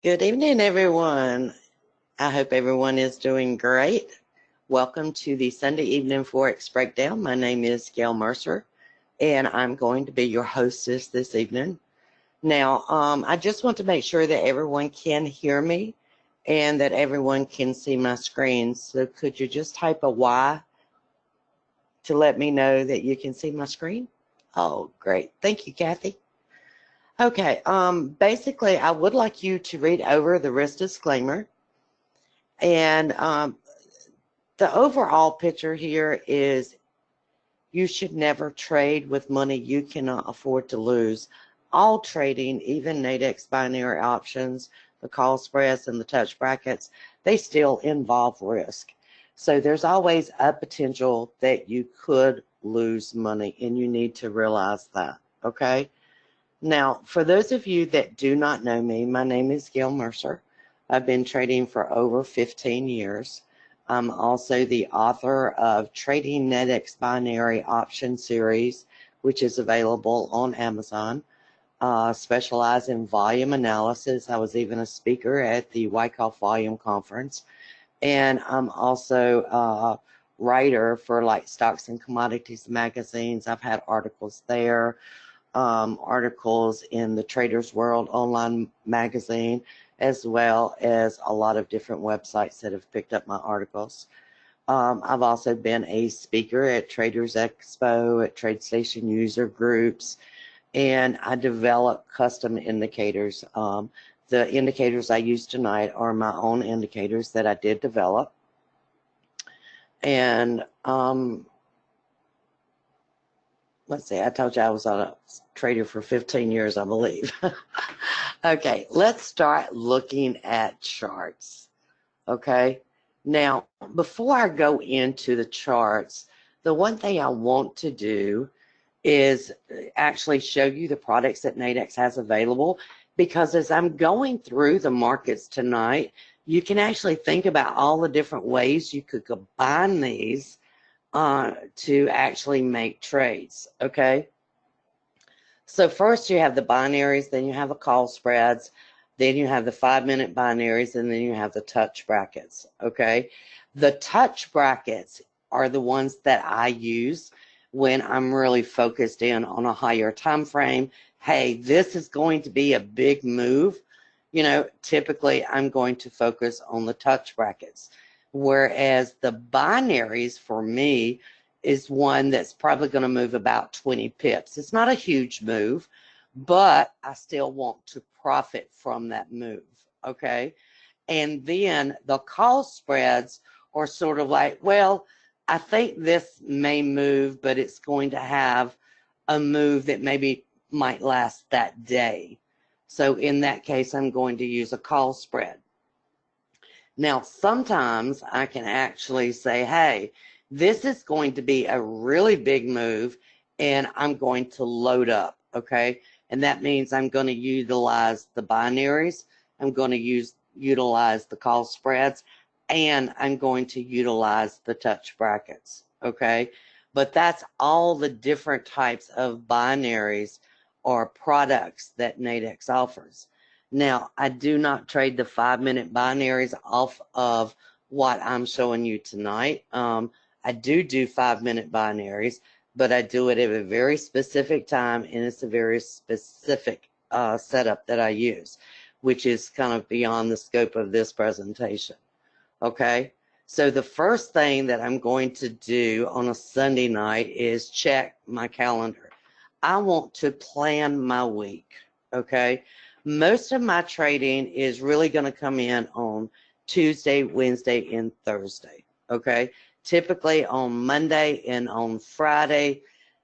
Good evening, everyone. I hope everyone is doing great. Welcome to the Sunday Evening Forex Breakdown. My name is Gail Mercer, and I'm going to be your hostess this evening. Now, I just want to make sure that everyone can hear me and that everyone can see my screen. So could you just type a Y to let me know that you can see my screen? Oh, great. Thank you, Kathy. Okay, basically, I would like you to read over the risk disclaimer. And the overall picture here is you should never trade with money you cannot afford to lose. All trading, even Nadex binary options, the call spreads, and the touch brackets, they still involve risk. So there's always a potential that you could lose money, and you need to realize that, okay? Now, for those of you that do not know me, my name is Gail Mercer. I've been trading for over 15 years. I'm also the author of Trading Nadex Binary Option Series, which is available on Amazon. Specialize in volume analysis. I was even a speaker at the Wyckoff Volume Conference. And I'm also a writer for like Stocks and Commodities magazines. I've had articles there. Articles in the Trader's World online magazine, as well as a lot of different websites that have picked up my articles. I've also been a speaker at Traders Expo, at TradeStation user groups, and I develop custom indicators. The indicators I use tonight are my own indicators that I did develop. And let's see, I told you I was on a trader for 15 years, I believe. Okay, let's start looking at charts. Okay, now before I go into the charts, the one thing I want to do is actually show you the products that Nadex has available, because as I'm going through the markets tonight, you can actually think about all the different ways you could combine these to actually make trades, okay? So first you have the binaries, then you have the call spreads, then you have the 5-minute binaries, and then you have the touch brackets, okay? The touch brackets are the ones that I use when I'm really focused in on a higher time frame. Hey, this is going to be a big move. You know, typically I'm going to focus on the touch brackets. Whereas the binaries for me is one that's probably going to move about 20 pips. It's not a huge move, but I still want to profit from that move, okay? And then the call spreads are sort of like, well, I think this may move, but it's going to have a move that maybe might last that day. So in that case, I'm going to use a call spread. Now, sometimes I can actually say, hey, this is going to be a really big move, and I'm going to load up, okay? And that means I'm going to utilize the binaries, I'm going to utilize the call spreads, and I'm going to utilize the touch brackets, okay? But that's all the different types of binaries or products that Nadex offers. Now, I do not trade the 5-minute binaries off of what I'm showing you tonight. I do 5-minute binaries, but I do it at a very specific time, and it's a very specific setup that I use, which is kind of beyond the scope of this presentation. Okay, so the first thing that I'm going to do on a Sunday night is check my calendar. I want to plan my week, okay? Most of my trading is really going to come in on Tuesday, Wednesday, and Thursday, okay? Typically on Monday and on Friday,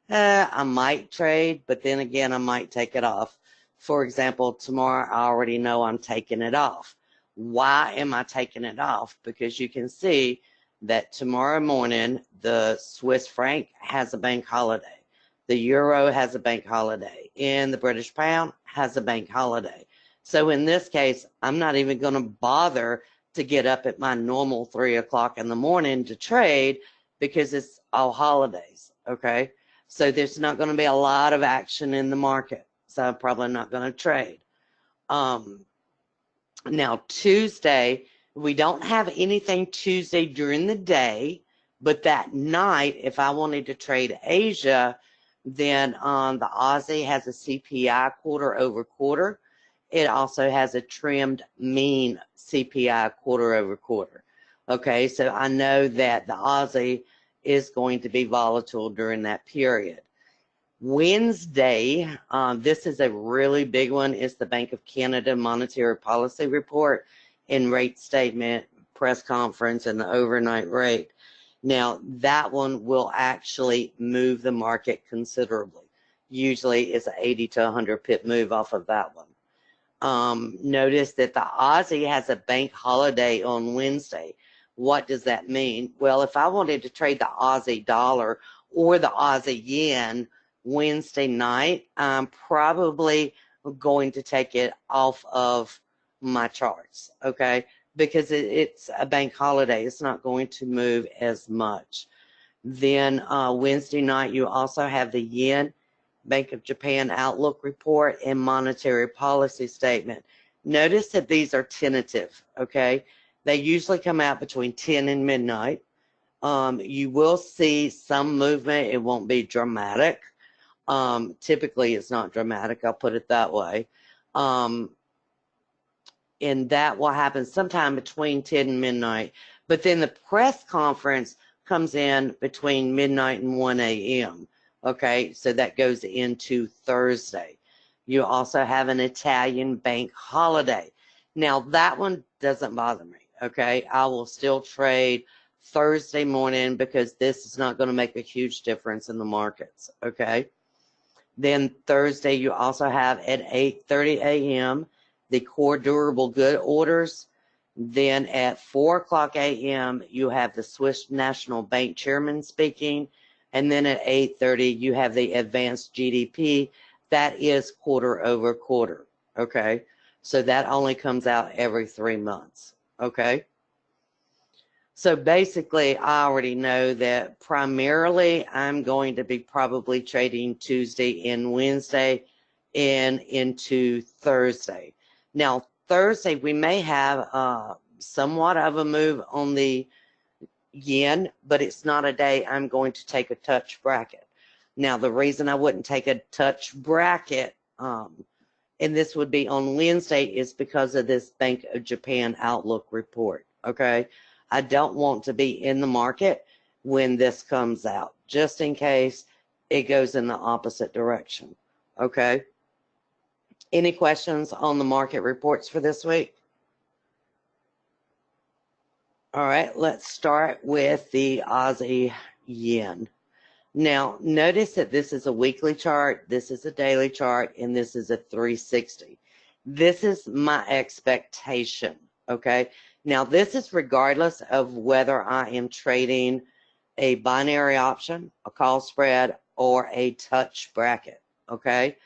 I might trade, but then again, I might take it off. For example, tomorrow, I already know I'm taking it off. Why am I taking it off? Because you can see that tomorrow morning, the Swiss franc has a bank holiday. The euro has a bank holiday, and the British pound has a bank holiday. So in this case, I'm not even going to bother to get up at my normal 3 o'clock in the morning to trade, because it's all holidays, okay? So there's not going to be a lot of action in the market, so I'm probably not going to trade. Now, Tuesday, we don't have anything Tuesday during the day, but that night, if I wanted to trade Asia, then the Aussie has a CPI quarter over quarter. It also has a trimmed mean CPI quarter over quarter. Okay, so I know that the Aussie is going to be volatile during that period. Wednesday, this is a really big one. It's the Bank of Canada Monetary Policy Report and rate statement, press conference, and the overnight rate. Now, that one will actually move the market considerably. Usually it's an 80 to 100 pip move off of that one. Notice that the Aussie has a bank holiday on Wednesday. What does that mean? Well, if I wanted to trade the Aussie dollar or the Aussie yen Wednesday night, I'm probably going to take it off of my charts, okay? Because it's a bank holiday. It's not going to move as much. Then Wednesday night, you also have the yen, Bank of Japan outlook report, and monetary policy statement. Notice that these are tentative, okay? They usually come out between 10 and midnight. You will see some movement. It won't be dramatic. Typically, it's not dramatic. I'll put it that way. And that will happen sometime between 10 and midnight. But then the press conference comes in between midnight and 1 a.m. Okay, so that goes into Thursday. You also have an Italian bank holiday. Now, that one doesn't bother me. Okay, I will still trade Thursday morning because this is not going to make a huge difference in the markets. Okay. Then Thursday, you also have at 8:30 a.m. the core durable good orders. Then at 4 o'clock a.m., you have the Swiss National Bank chairman speaking. And then at 8:30, you have the advanced GDP. That is quarter over quarter, okay? So that only comes out every 3 months, okay? So basically, I already know that primarily I'm going to be probably trading Tuesday and Wednesday and into Thursday. Now, Thursday, we may have somewhat of a move on the yen, but it's not a day I'm going to take a touch bracket. Now, the reason I wouldn't take a touch bracket, and this would be on Wednesday, is because of this Bank of Japan outlook report, okay? I don't want to be in the market when this comes out, just in case it goes in the opposite direction, okay? Any questions on the market reports for this week? All right, let's start with the Aussie Yen. Now, notice that this is a weekly chart, this is a daily chart, and this is a 360. This is my expectation, okay? Now, this is regardless of whether I am trading a binary option, a call spread, or a touch bracket, okay?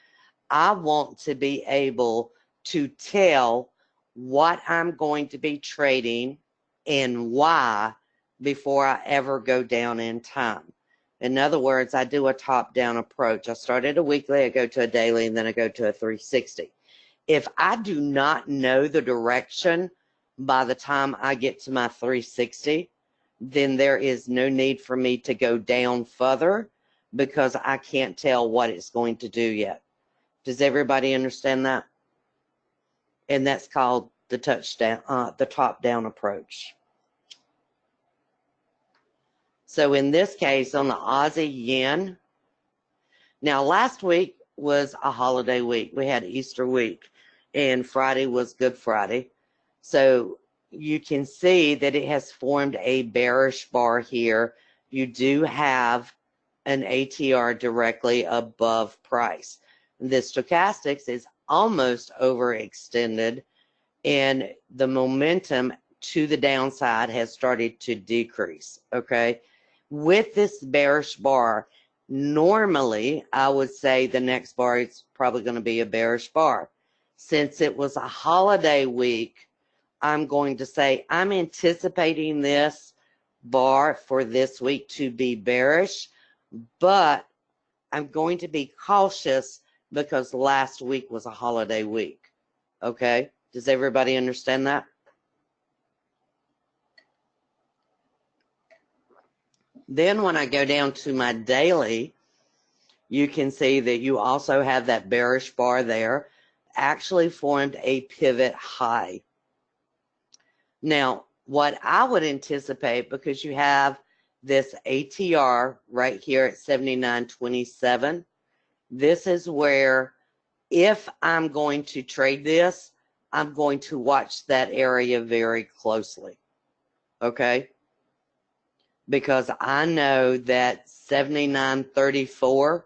I want to be able to tell what I'm going to be trading and why before I ever go down in time. In other words, I do a top-down approach. I start at a weekly, I go to a daily, and then I go to a 360. If I do not know the direction by the time I get to my 360, then there is no need for me to go down further because I can't tell what it's going to do yet. Does everybody understand that? And that's called the top-down approach. So in this case, on the Aussie Yen, now last week was a holiday week. We had Easter week, and Friday was Good Friday. So you can see that it has formed a bearish bar here. You do have an ATR directly above price. The stochastics is almost overextended, and the momentum to the downside has started to decrease, okay? With this bearish bar, normally I would say the next bar is probably going to be a bearish bar. Since it was a holiday week, I'm going to say I'm anticipating this bar for this week to be bearish, but I'm going to be cautious because last week was a holiday week, okay? Does everybody understand that? Then when I go down to my daily, you can see that you also have that bearish bar there, actually formed a pivot high. Now, what I would anticipate, because you have this ATR right here at 79.27, this is where if I'm going to trade this, I'm going to watch that area very closely, okay? Because I know that 79.34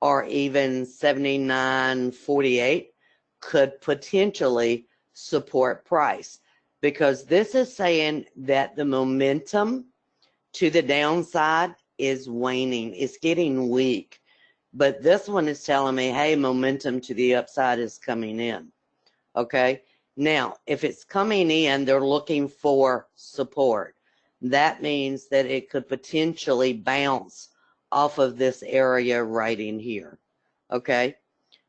or even 79.48 could potentially support price, because this is saying that the momentum to the downside is waning. It's getting weak. But this one is telling me, hey, momentum to the upside is coming in. Okay? Now, if it's coming in, they're looking for support. That means that it could potentially bounce off of this area right in here. Okay?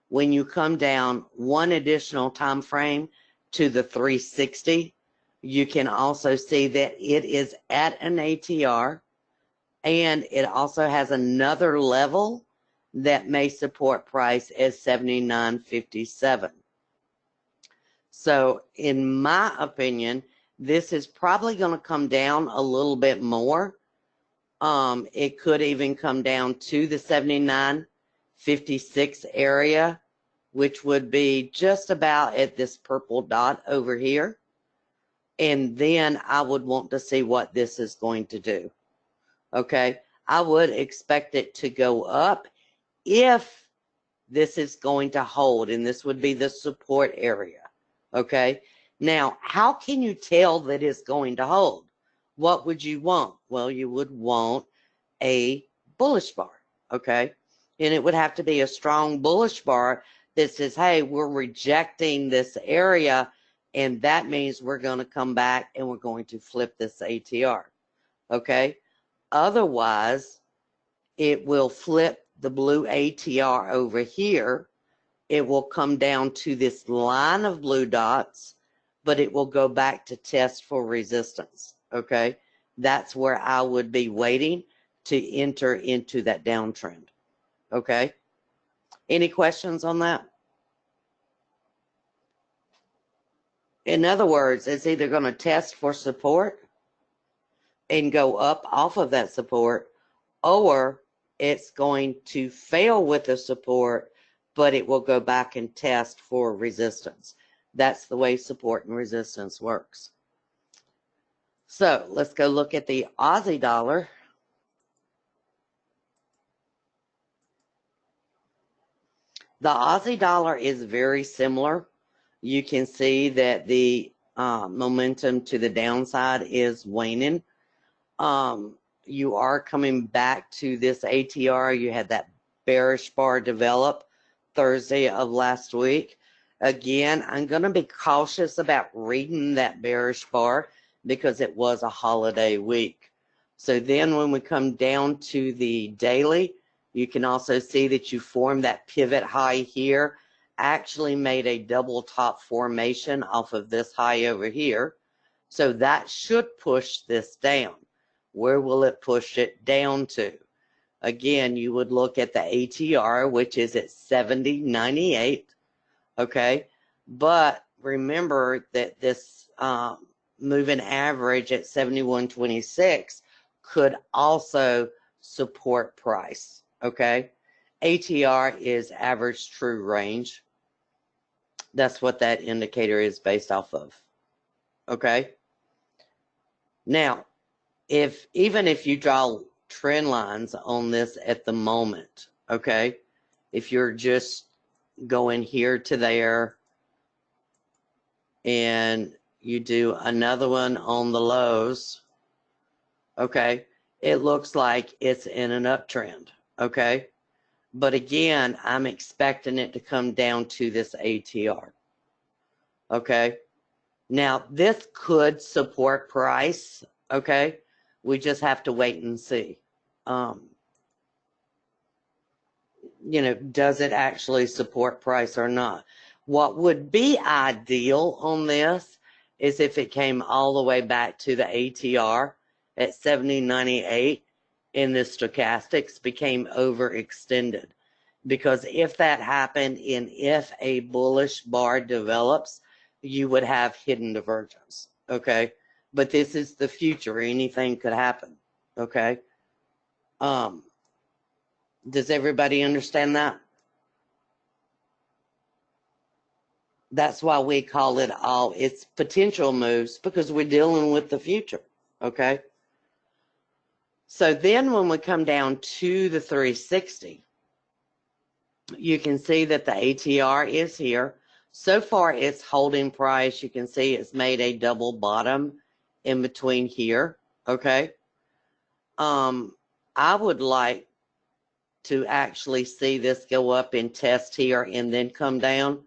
When you come down one additional time frame to the 360, you can also see that it is at an ATR, and it also has another level that may support price at 79.57. So in my opinion, this is probably going to come down a little bit more. It could even come down to the 79.56 area, which would be just about at this purple dot over here. And then I would want to see what this is going to do. Okay, I would expect it to go up if this is going to hold, and this would be the support area. Okay, now how can you tell that it's going to hold? What would you want? Well, you would want a bullish bar. Okay, and it would have to be a strong bullish bar that says, hey, we're rejecting this area, and that means we're going to come back and we're going to flip this ATR. Okay, otherwise it will flip the blue ATR over here. It will come down to this line of blue dots, but it will go back to test for resistance. Okay, that's where I would be waiting to enter into that downtrend. Okay, any questions on that? In other words, it's either going to test for support and go up off of that support, or it's going to fail with the support, but it will go back and test for resistance. That's the way support and resistance works. So let's go look at the Aussie dollar. The Aussie dollar is very similar. You can see that the momentum to the downside is waning. You are coming back to this ATR. You had that bearish bar develop Thursday of last week. Again, I'm going to be cautious about reading that bearish bar because it was a holiday week. So then when we come down to the daily, you can also see that you formed that pivot high here, actually made a double top formation off of this high over here. So that should push this down. Where will it push it down to? Again, you would look at the ATR, which is at 70.98, okay? But remember that this moving average at 71.26 could also support price, okay? ATR is average true range. That's what that indicator is based off of, okay? Now, even if you draw trend lines on this at the moment, okay, if you're just going here to there and you do another one on the lows, okay, it looks like it's in an uptrend, okay, but again, I'm expecting it to come down to this ATR, okay. Now this could support price, okay. We just have to wait and see. You know, does it actually support price or not? What would be ideal on this is if it came all the way back to the ATR at 70.98 and the stochastics became overextended. Because if that happened and if a bullish bar develops, you would have hidden divergence, okay? But this is the future. Anything could happen, okay? Does everybody understand that? That's why we call it all, it's potential moves, because we're dealing with the future, okay? So then when we come down to the 360, you can see that the ATR is here. So far, it's holding price. You can see it's made a double bottom in between here, okay? I would like to actually see this go up and test here and then come down.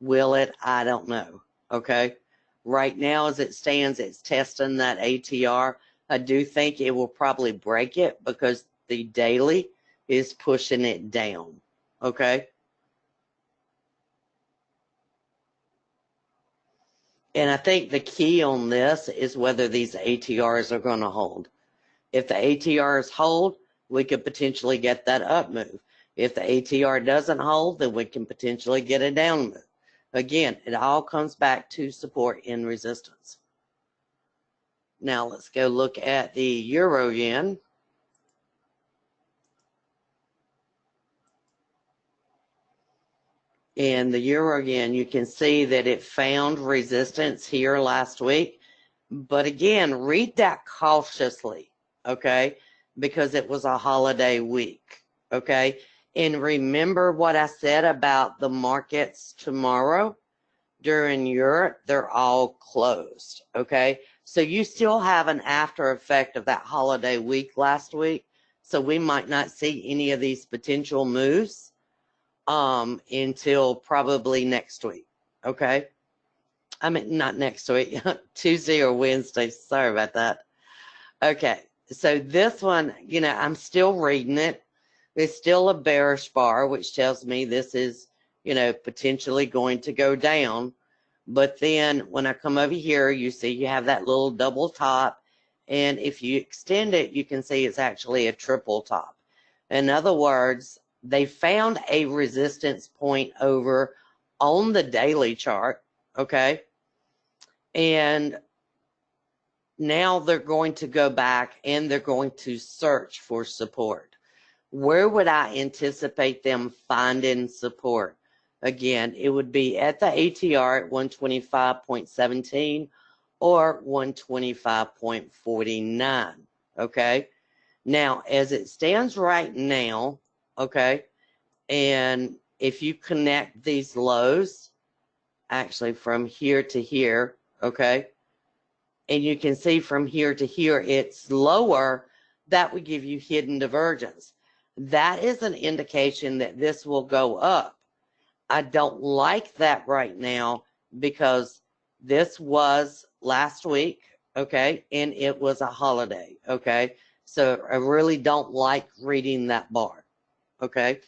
Will it? I don't know, okay? Right now, as it stands, it's testing that ATR. I do think it will probably break it because the daily is pushing it down, okay? And I think the key on this is whether these ATRs are going to hold. If the ATRs hold, we could potentially get that up move. If the ATR doesn't hold, then we can potentially get a down move. Again, it all comes back to support and resistance. Now let's go look at the Euro Yen. And the Euro Yen, you can see that it found resistance here last week. But again, read that cautiously, okay? Because it was a holiday week, okay? And remember what I said about the markets tomorrow during Europe, they're all closed, okay? So you still have an after effect of that holiday week last week. So we might not see any of these potential moves until probably next week, okay? I mean, not next week, Tuesday or Wednesday. Sorry about that. Okay, so this one, you know, I'm still reading it. It's still a bearish bar, which tells me this is, you know, potentially going to go down. But then when I come over here, you see you have that little double top. And if you extend it, you can see it's actually a triple top. In other words, they found a resistance point over on the daily chart, okay? And now they're going to go back and they're going to search for support. Where would I anticipate them finding support? Again, it would be at the ATR at 125.17 or 125.49, okay? Now, as it stands right now, okay, and if you connect these lows, actually from here to here, okay, and you can see from here to here it's lower, that would give you hidden divergence. That is an indication that this will go up. I don't like that right now because this was last week, okay, and it was a holiday, okay? So I really don't like reading that bar, okay?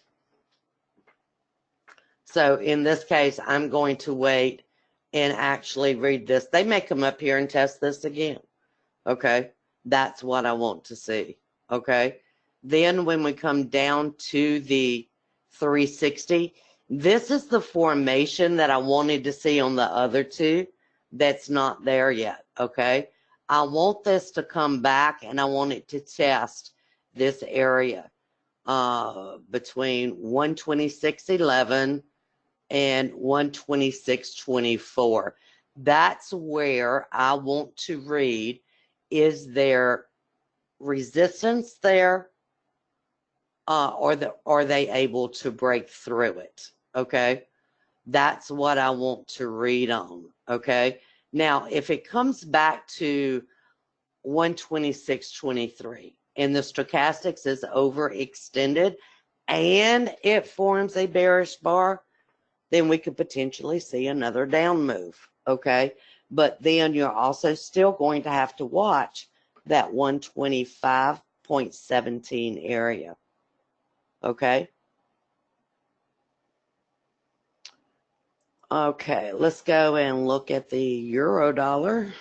So in this case, I'm going to wait and actually read this. They may come up here and test this again, okay? That's what I want to see, okay? Then when we come down to the 360, this is the formation that I wanted to see on the other two that's not there yet, okay? I want this to come back and I want it to test this area between 126.11 and 126.24. That's where I want to read, is there resistance there, or are they able to break through it, okay? That's what I want to read on, okay? Now, if it comes back to 126.23 and the stochastics is overextended and it forms a bearish bar, then we could potentially see another down move, okay? But then you're also still going to have to watch that 125.17 area, okay? Okay, let's go and look at the euro dollar.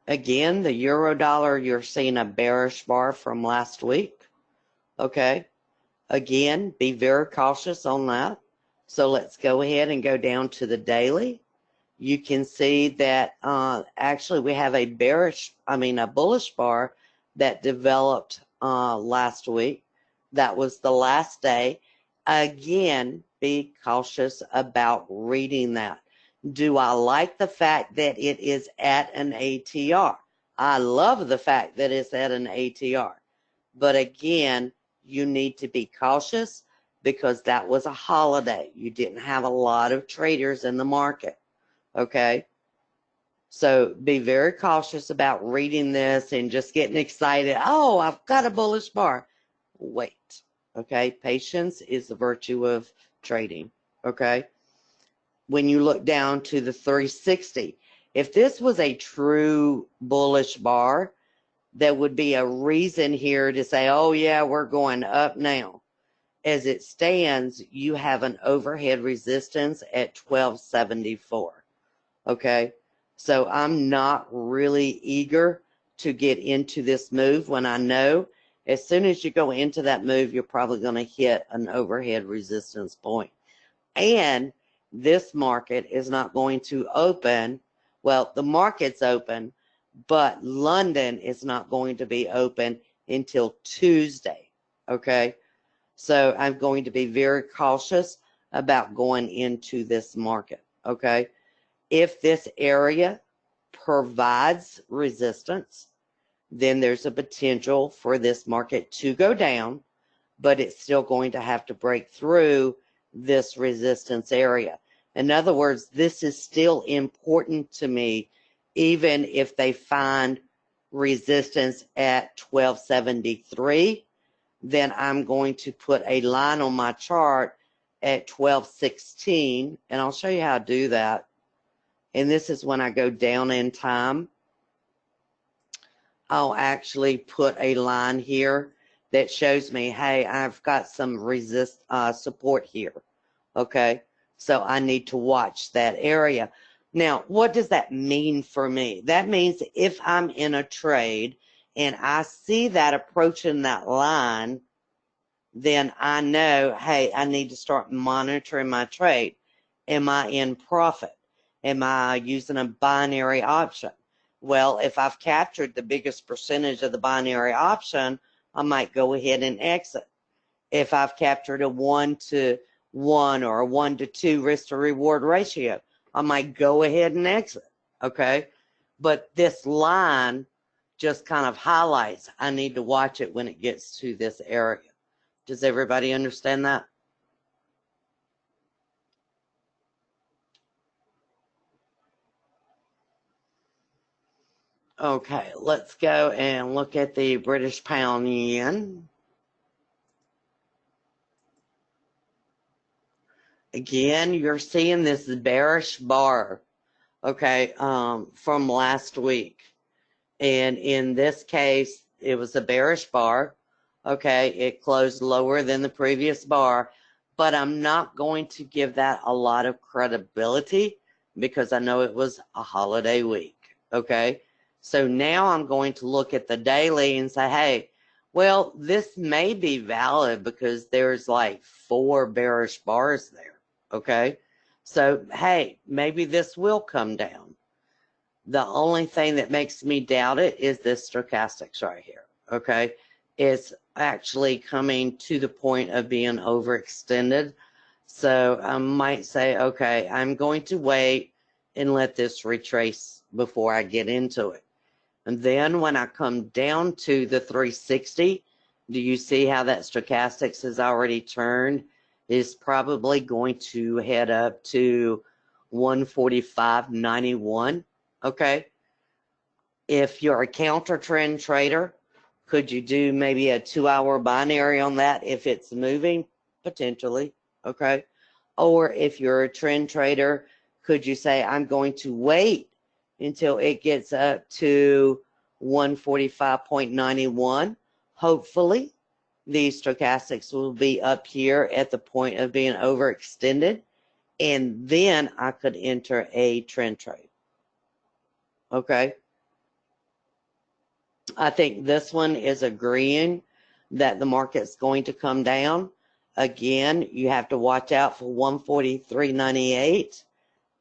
Again, the euro dollar, you're seeing a bearish bar from last week. Okay. Again, be very cautious on that. So let's go ahead and go down to the daily. You can see that actually we have a bullish bar that developed last week. That was the last day. Again, be cautious about reading that. Do I like the fact that it is at an ATR? I love the fact that it's at an ATR. But again, you need to be cautious because that was a holiday. You didn't have a lot of traders in the market. Okay? So be very cautious about reading this and just getting excited. Oh, I've got a bullish bar. Wait. Okay? Patience is the virtue of trading. Okay? When you look down to the 360, if this was a true bullish bar, there would be a reason here to say, oh yeah, we're going up now. As it stands, you have an overhead resistance at 1274. Okay, so I'm not really eager to get into this move when I know as soon as you go into that move, you're probably going to hit an overhead resistance point. And this market is not going to open. Well, the market's open, but London is not going to be open until Tuesday. Okay, so I'm going to be very cautious about going into this market. Okay, if this area provides resistance, then there's a potential for this market to go down, but it's still going to have to break through this resistance area. In other words, this is still important to me, even if they find resistance at 1273, then I'm going to put a line on my chart at 1216, and I'll show you how to do that. And this is when I go down in time. I'll actually put a line here that shows me, hey, I've got some support here. Okay, so I need to watch that area. Now, what does that mean for me? That means if I'm in a trade and I see that approaching that line, then I know, hey, I need to start monitoring my trade. Am I in profit? Am I using a binary option? Well, if I've captured the biggest percentage of the binary option, I might go ahead and exit. If I've captured a 1-to-1 or a 1-to-2 risk to reward ratio, I might go ahead and exit. Okay, but this line just kind of highlights I need to watch it when it gets to this area. Does everybody understand that? Okay, let's go and look at the British pound yen. Again, you're seeing this bearish bar, okay, from last week. And in this case, it was a bearish bar. Okay, it closed lower than the previous bar, but I'm not going to give that a lot of credibility because I know it was a holiday week. Okay, so now I'm going to look at the daily and say, hey, well, this may be valid because there's like 4 bearish bars there. Okay, so hey, maybe this will come down. The only thing that makes me doubt it is this stochastics right here. Okay, it's actually coming to the point of being overextended. So I might say, okay, I'm going to wait and let this retrace before I get into it. And then when I come down to the 360, do you see how that stochastics has already turned? It's probably going to head up to 145.91. Okay. If you're a counter trend trader, could you do maybe a 2-hour binary on that if it's moving? Potentially. Okay. Or if you're a trend trader, could you say, I'm going to wait until it gets up to 145.91, Hopefully, these stochastics will be up here at the point of being overextended, and then I could enter a trend trade. Okay. I think this one is agreeing that the market's going to come down. Again, you have to watch out for 143.98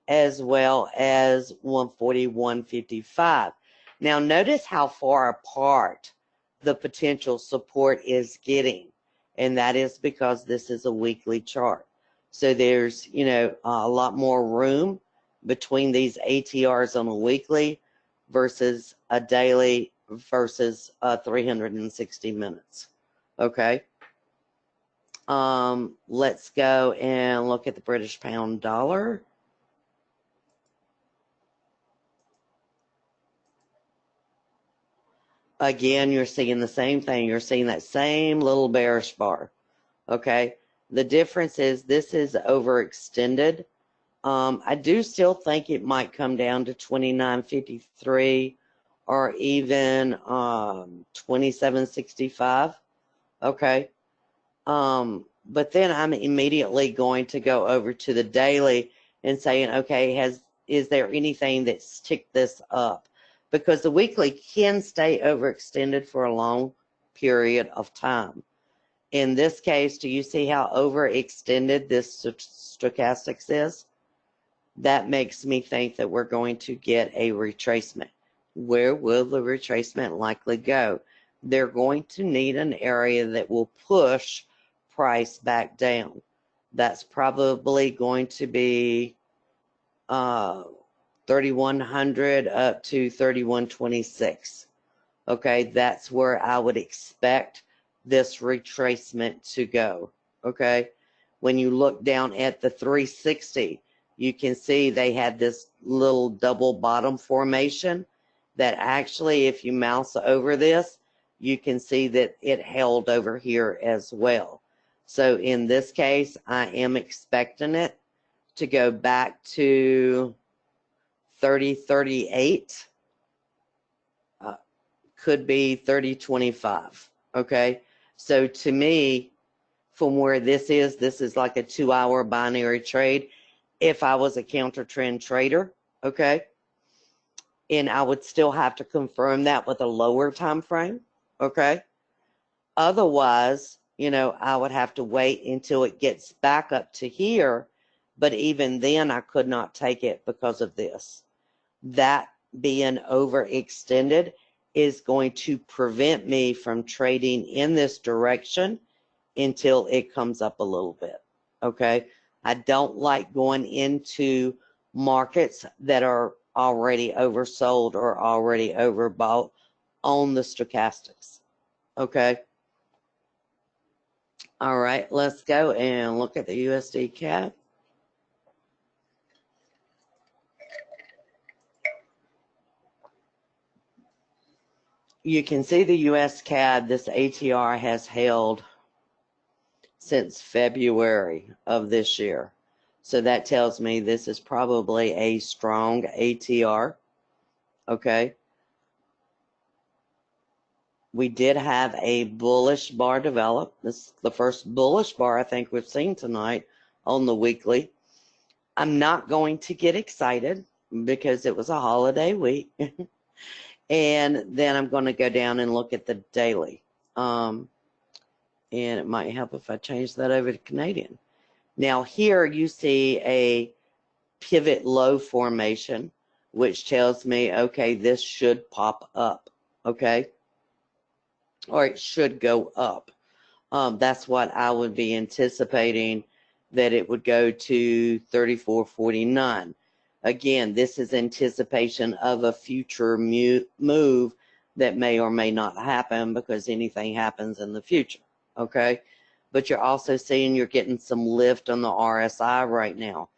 as well as 141.55. Now, notice how far apart the potential support is getting, and that is because this is a weekly chart. So there's, a lot more room between these ATRs on a weekly versus a daily versus 360 minutes. Okay. Let's go and look at the British pound dollar. Again, you're seeing the same thing. You're seeing that same little bearish bar. Okay. The difference is this is overextended. I do still think it might come down to 29.53 or even 27.65. Okay. But then I'm immediately going to go over to the daily and saying, okay, is there anything that's ticked this up? Because the weekly can stay overextended for a long period of time. In this case, do you see how overextended this stochastics is? That makes me think that we're going to get a retracement. Where will the retracement likely go? They're going to need an area that will push price back down. That's probably going to be 3,100 up to 3,126. Okay, that's where I would expect this retracement to go. Okay, when you look down at the 360, you can see they had this little double bottom formation that actually, if you mouse over this, you can see that it held over here as well. So in this case, I am expecting it to go back to 30.38. Could be 30.25. Okay. So to me, from where this is like a 2-hour binary trade. If I was a counter trend trader, okay, and I would still have to confirm that with a lower time frame, okay. Otherwise, I would have to wait until it gets back up to here, but even then I could not take it because of this. That being overextended is going to prevent me from trading in this direction until it comes up a little bit, okay. I don't like going into markets that are already oversold or already overbought on the stochastics. Okay. All right, let's go and look at the USD Cad. You can see the US Cad, this ATR has held since February of this year. So that tells me this is probably a strong ATR. Okay. We did have a bullish bar develop. This is the first bullish bar I think we've seen tonight on the weekly. I'm not going to get excited because it was a holiday week. And then I'm going to go down and look at the daily. And it might help if I change that over to Canadian. Now here you see a pivot low formation, which tells me, okay, this should pop up, okay? Or it should go up. That's what I would be anticipating, that it would go to 34.49. Again, this is anticipation of a future move that may or may not happen because anything happens in the future, okay? But you're also seeing you're getting some lift on the RSI right now.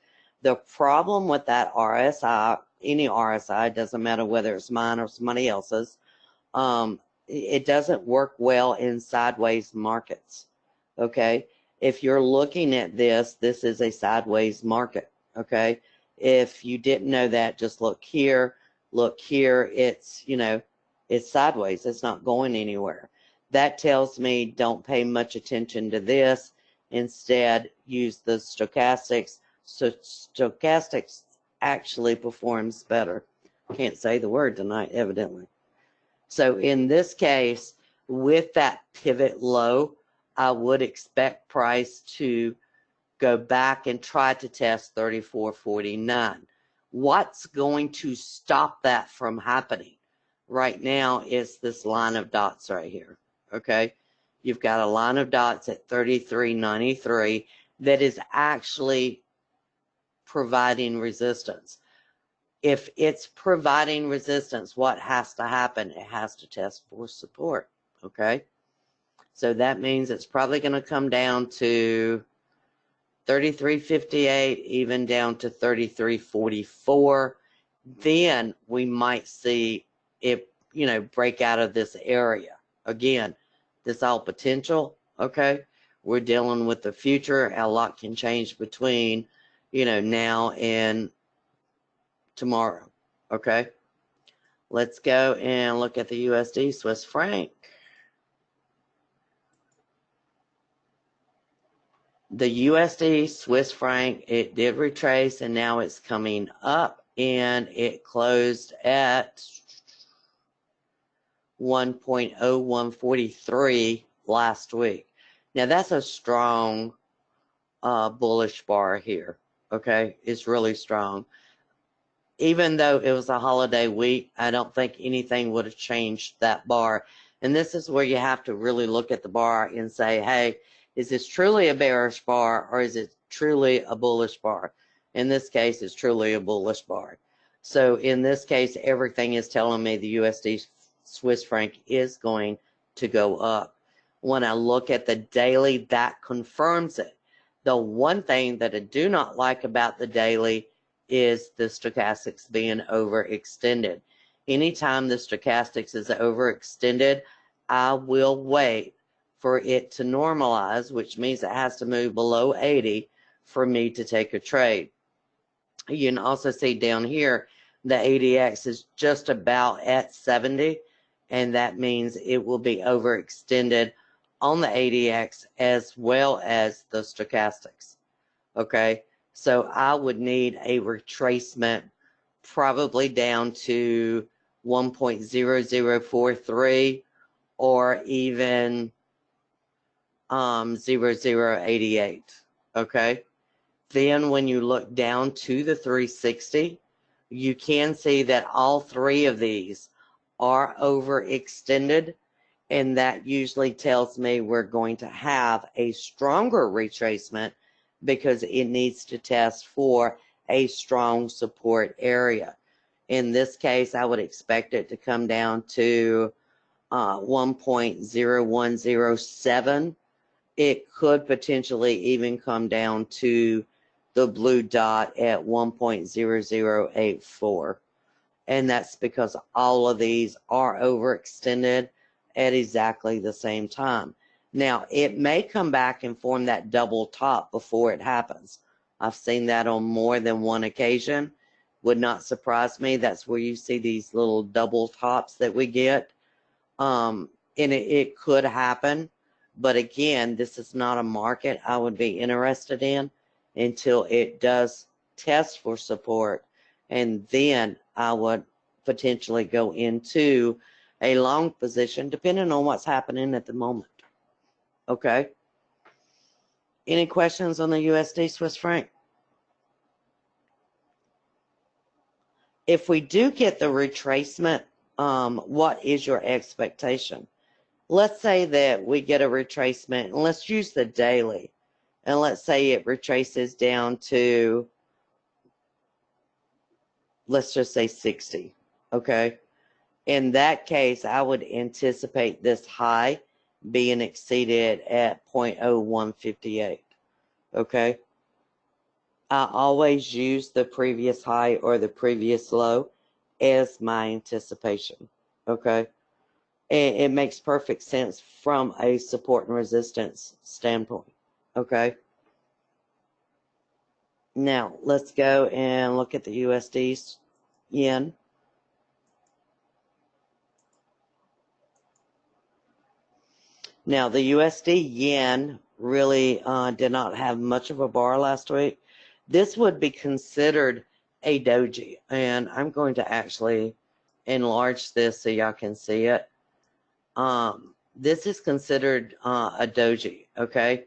The problem with that RSI, any RSI, doesn't matter whether it's mine or somebody else's, it doesn't work well in sideways markets, okay? If you're looking at this, this is a sideways market, okay? If you didn't know that, just look here, it's, it's sideways. It's not going anywhere. that tells me don't pay much attention to this. Instead, use the stochastics. So stochastics actually performs better. Can't say the word tonight, evidently. So in this case, with that pivot low, I would expect price to go back and try to test 34.49. What's going to stop that from happening right now is this line of dots right here. Okay, you've got a line of dots at 33.93 that is actually providing resistance. If it's providing resistance, what has to happen? It has to test for support. Okay, so that means it's probably going to come down to 33.58, even down to 33.44. Then we might see it, break out of this area. Again, this all potential, okay? We're dealing with the future. A lot can change between, now and tomorrow, okay? Let's go and look at the USD Swiss Franc. The USD Swiss Franc, it did retrace, and now it's coming up, and it closed at 1.0143 last week. Now, that's a strong bullish bar here, okay? It's really strong. Even though it was a holiday week, I don't think anything would have changed that bar. And this is where you have to really look at the bar and say, hey, is this truly a bearish bar, or is it truly a bullish bar? In this case, it's truly a bullish bar. So in this case, everything is telling me the USD Swiss franc is going to go up. When I look at the daily, that confirms it. The one thing that I do not like about the daily is the stochastics being overextended. Anytime the stochastics is overextended, I will wait for it to normalize, which means it has to move below 80 for me to take a trade. You can also see down here, the ADX is just about at 70, and that means it will be overextended on the ADX as well as the stochastics. Okay, so I would need a retracement probably down to 1.0043 or even 0088. Okay, then when you look down to the 360, you can see that all three of these are overextended, and that usually tells me we're going to have a stronger retracement because it needs to test for a strong support area. In this case, I would expect it to come down to 1.0107. It could potentially even come down to the blue dot at 1.0084. And that's because all of these are overextended at exactly the same time. Now, it may come back and form that double top before it happens. I've seen that on more than one occasion. Would not surprise me. That's where you see these little double tops that we get. And it could happen. But again, this is not a market I would be interested in until it does test for support. And then I would potentially go into a long position depending on what's happening at the moment. Okay. Any questions on the USD Swiss franc? If we do get the retracement, what is your expectation? Let's say that we get a retracement, and let's use the daily, and let's say it retraces down to, let's just say 60, okay? In that case, I would anticipate this high being exceeded at 0.0158, okay? I always use the previous high or the previous low as my anticipation, okay? It makes perfect sense from a support and resistance standpoint, okay? Now, let's go and look at the USD Yen. Now, the USD Yen really did not have much of a bar last week. This would be considered a doji, and I'm going to actually enlarge this so y'all can see it. This is considered a doji, okay?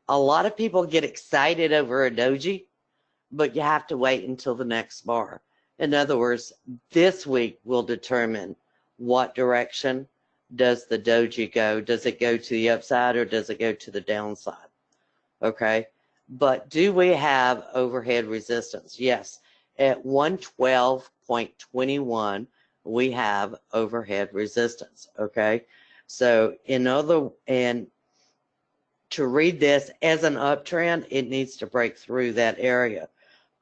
A lot of people get excited over a doji, but you have to wait until the next bar. In other words, this week will determine what direction does the doji go. Does it go to the upside or does it go to the downside? Okay. But do we have overhead resistance? Yes. At 112.21, we have overhead resistance. Okay. So and to read this as an uptrend, it needs to break through that area.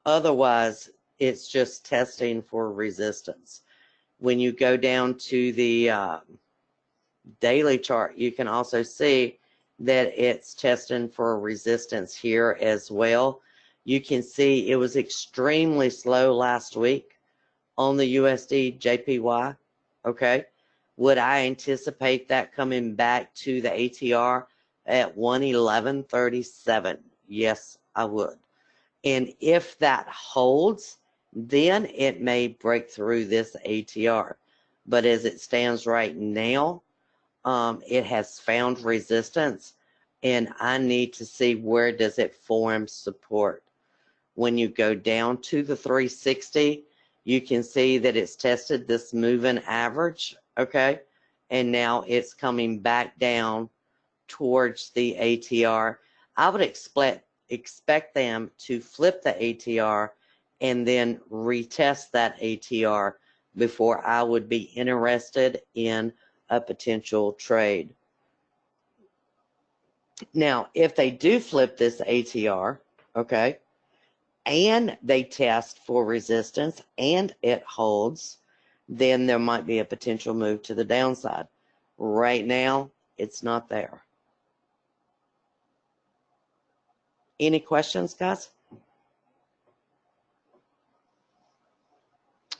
Otherwise, it's just testing for resistance. When you go down to the daily chart, you can also see that it's testing for resistance here as well. You can see it was extremely slow last week on the USD JPY. Okay. Would I anticipate that coming back to the ATR at 111.37? Yes, I would. And if that holds, then it may break through this ATR. But as it stands right now, it has found resistance, and I need to see where does it form support. When you go down to the 360, you can see that it's tested this moving average, okay? And now it's coming back down towards the ATR. I would expect them to flip the ATR and then retest that ATR before I would be interested in a potential trade. Now, if they do flip this ATR, okay, and they test for resistance and it holds, then there might be a potential move to the downside. Right now, it's not there. Any questions, guys?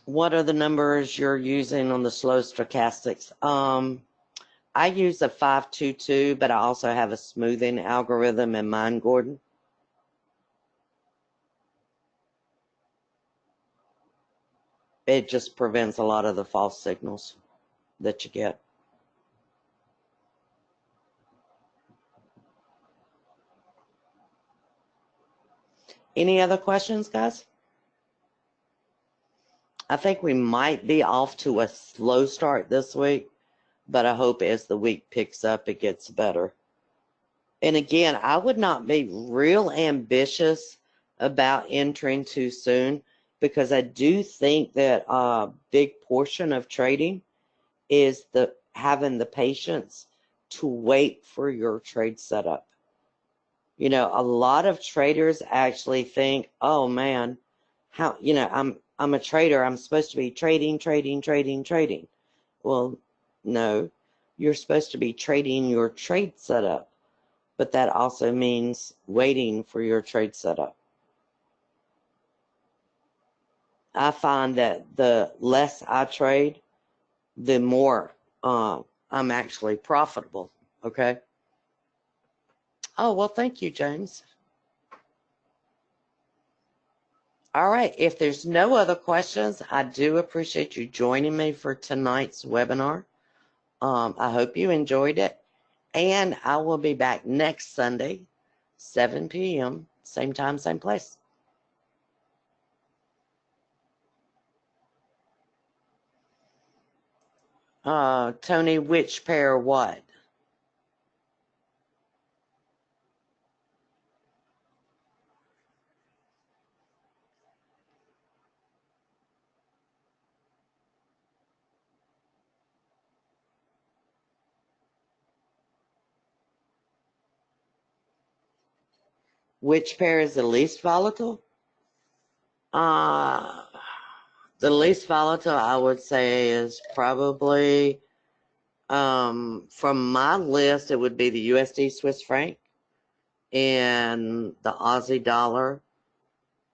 What are the numbers you're using on the slow stochastics? I use a 522, but I also have a smoothing algorithm in mine, Gordon. It just prevents a lot of the false signals that you get. Any other questions, guys? I think we might be off to a slow start this week, but I hope as the week picks up, it gets better. And again, I would not be real ambitious about entering too soon, because I do think that a big portion of trading is having the patience to wait for your trade setup. You know, a lot of traders actually think, oh man, how, you know, I'm a trader, I'm supposed to be trading. Well, no, you're supposed to be trading your trade setup, but that also means waiting for your trade setup. I find that the less I trade, the more I'm actually profitable, okay? Oh, well, thank you, James. All right, if there's no other questions, I do appreciate you joining me for tonight's webinar. I hope you enjoyed it, and I will be back next Sunday, 7 p.m., same time, same place. Tony, which pair what? Which pair is the least volatile? The least volatile, I would say, is probably, from my list, it would be the USD Swiss Franc and the Aussie Dollar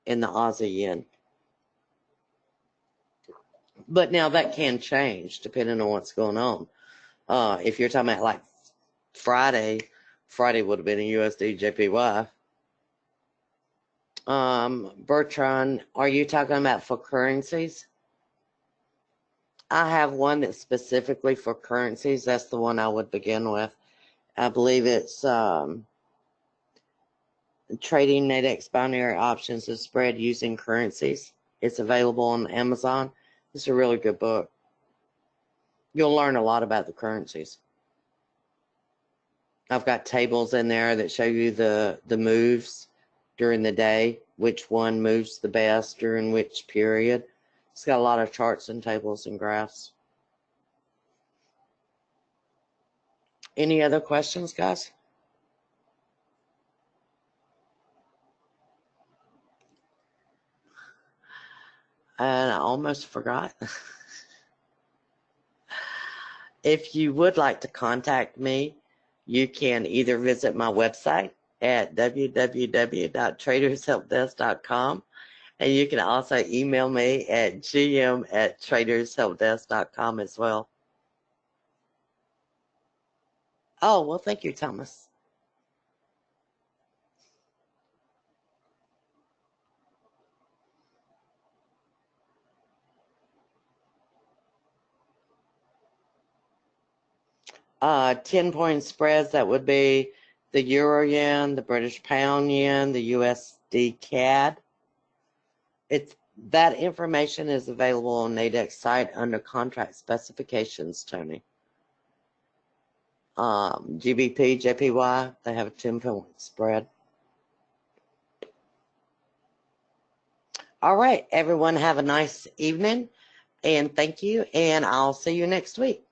and the Aussie Yen. But now that can change depending on what's going on. If you're talking about like Friday would have been a USD JPY. Bertrand, are you talking about for currencies? I have one that's specifically for currencies. That's the one I would begin with. I believe it's Trading Nadex Binary Options is Spread Using Currencies. It's available on Amazon. It's a really good book. You'll learn a lot about the currencies. I've got tables in there that show you the moves during the day, which one moves the best during which period. It's got a lot of charts and tables and graphs. Any other questions, guys? And I almost forgot. If you would like to contact me, you can either visit my website at www.tradershelpdesk.com, and you can also email me at gm@tradershelpdesk.com as well. Oh, well, thank you, Thomas. Uh, 10-point spreads, that would be the Euro Yen, the British Pound Yen, the USD Cad. That information is available on Nadex site under contract specifications, Tony. GBP, JPY, they have a 10-point spread. All right, everyone, have a nice evening, and thank you, and I'll see you next week.